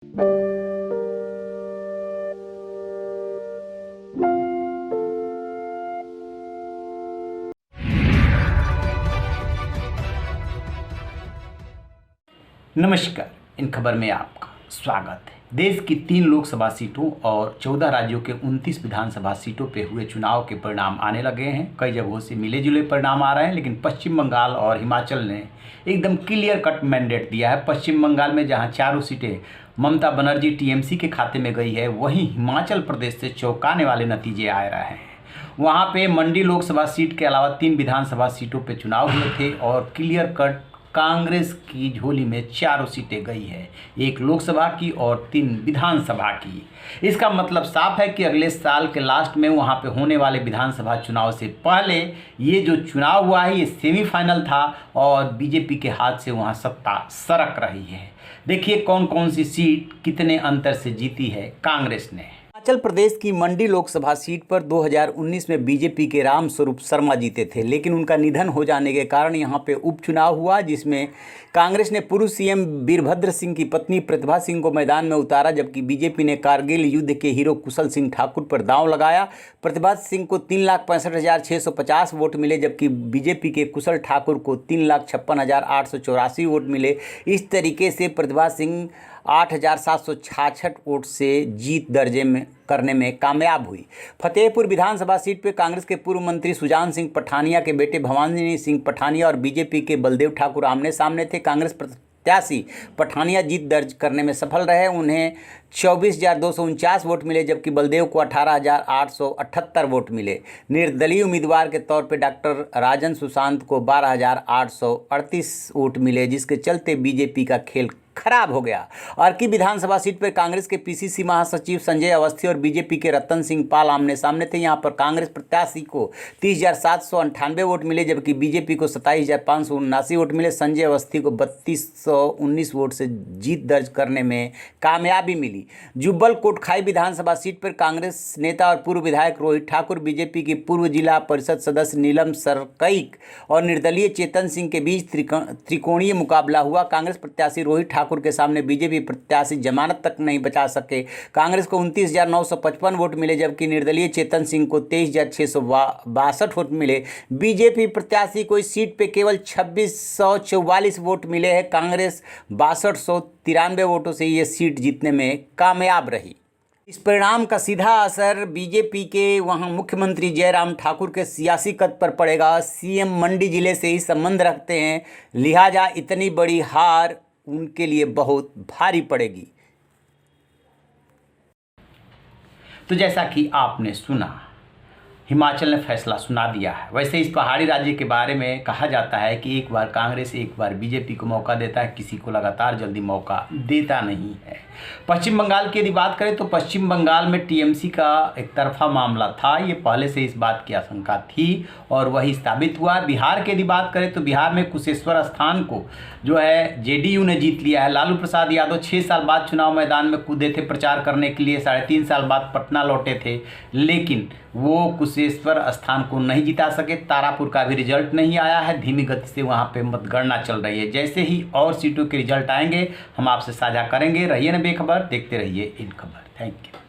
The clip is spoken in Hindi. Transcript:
नमस्कार। इन खबर में आपका स्वागत है। देश की 3 लोकसभा सीटों और 14 राज्यों के 29 विधानसभा सीटों पे हुए चुनाव के परिणाम आने लगे हैं। कई जगहों से मिले जुले परिणाम आ रहे हैं, लेकिन पश्चिम बंगाल और हिमाचल ने एकदम क्लियर कट मैंडेट दिया है। पश्चिम बंगाल में जहां चारों सीटें ममता बनर्जी टीएमसी के खाते में गई है, वहीं हिमाचल प्रदेश से चौंकाने वाले नतीजे आ रहे हैं। वहाँ पे मंडी लोकसभा सीट के अलावा 3 विधानसभा सीटों पर चुनाव हुए थे और क्लियर कट कांग्रेस की झोली में 4 सीटें गई है, 1 लोकसभा की और 3 विधानसभा की। इसका मतलब साफ है कि अगले साल के लास्ट में वहां पे होने वाले विधानसभा चुनाव से पहले ये जो चुनाव हुआ है ये सेमीफाइनल था और बीजेपी के हाथ से वहां सत्ता सरक रही है। देखिए कौन कौन सी सीट कितने अंतर से जीती है कांग्रेस ने। हिमाचल प्रदेश की मंडी लोकसभा सीट पर 2019 में बीजेपी के रामस्वरूप शर्मा जीते थे, लेकिन उनका निधन हो जाने के कारण यहां पे उपचुनाव हुआ, जिसमें कांग्रेस ने पूर्व सीएम वीरभद्र सिंह की पत्नी प्रतिभा सिंह को मैदान में उतारा, जबकि बीजेपी ने कारगिल युद्ध के हीरो कुशल सिंह ठाकुर पर दांव लगाया। प्रतिभा सिंह को 3,65,650 वोट मिले, जबकि बीजेपी के कुशल ठाकुर को 3,56,884 वोट मिले। इस तरीके से प्रतिभा सिंह 8,766 वोट से जीत दर्ज करने में कामयाब हुई। फतेहपुर विधानसभा सीट पर कांग्रेस के पूर्व मंत्री सुजान सिंह पठानिया के बेटे भवानी सिंह पठानिया और बीजेपी के बलदेव ठाकुर आमने सामने थे। कांग्रेस प्रत्याशी पठानिया जीत दर्ज करने में सफल रहे, उन्हें 24,249 वोट मिले, जबकि बलदेव को 18,878 वोट मिले। निर्दलीय उम्मीदवार के तौर पर डॉक्टर राजन सुशांत को 12,838 वोट मिले, जिसके चलते बीजेपी का खेल खराब हो गया। अर्की विधानसभा सीट पर कांग्रेस के पीसीसी महासचिव संजय अवस्थी और बीजेपी के रतन सिंह पाल आमने सामने थे। यहां पर कांग्रेस प्रत्याशी को 30,798 वोट मिले, जबकि बीजेपी को 27,579 वोट मिले। संजय अवस्थी को 3,219 वोट से जीत दर्ज करने में कामयाबी मिली। जुब्बल कोटखाई विधानसभा सीट पर कांग्रेस नेता और पूर्व विधायक रोहित ठाकुर, बीजेपी के पूर्व जिला परिषद सदस्य नीलम सरकईक और निर्दलीय चेतन सिंह के बीच त्रिकोणीय मुकाबला हुआ। कांग्रेस प्रत्याशी रोहित ठाकुर के सामने बीजेपी प्रत्याशी जमानत तक नहीं बचा सके। कांग्रेस को 29,955 वोट मिले, जबकि निर्दलीय चेतन सिंह को 23,662 वोट मिले। बीजेपी प्रत्याशी को इस सीट पे केवल 2,644 वोट मिले हैं। कांग्रेस 6,293 वोटों से ये सीट जीतने में कामयाब रही। इस परिणाम का सीधा असर बीजेपी के वहां मुख्यमंत्री जयराम ठाकुर के सियासी कद पर पड़ेगा। सीएम मंडी जिले से ही संबंध रखते हैं, लिहाजा इतनी बड़ी हार उनके लिए बहुत भारी पड़ेगी। तो जैसा कि आपने सुना, हिमाचल ने फैसला सुना दिया है। वैसे इस पहाड़ी राज्य के बारे में कहा जाता है कि एक बार कांग्रेस एक बार बीजेपी को मौका देता है, किसी को लगातार जल्दी मौका देता नहीं है। पश्चिम बंगाल की यदि बात करें तो पश्चिम बंगाल में टीएमसी का एक तरफा मामला था, ये पहले से इस बात की आशंका थी और वही साबित हुआ। बिहार की यदि बात करें तो बिहार में कुशेश्वर स्थान को जो है जेडीयू ने जीत लिया है। लालू प्रसाद यादव 6 साल बाद चुनाव मैदान में कूदे थे प्रचार करने के लिए, 3.5 साल बाद पटना लौटे थे, लेकिन वो कुशेश्वर स्थान को नहीं जिता सके। तारापुर का भी रिजल्ट नहीं आया है, धीमी गति से वहाँ पे मतगणना चल रही है। जैसे ही और सीटों के रिजल्ट आएंगे हम आपसे साझा करेंगे। रहिए ना बेखबर, देखते रहिए इन खबर। Thank you.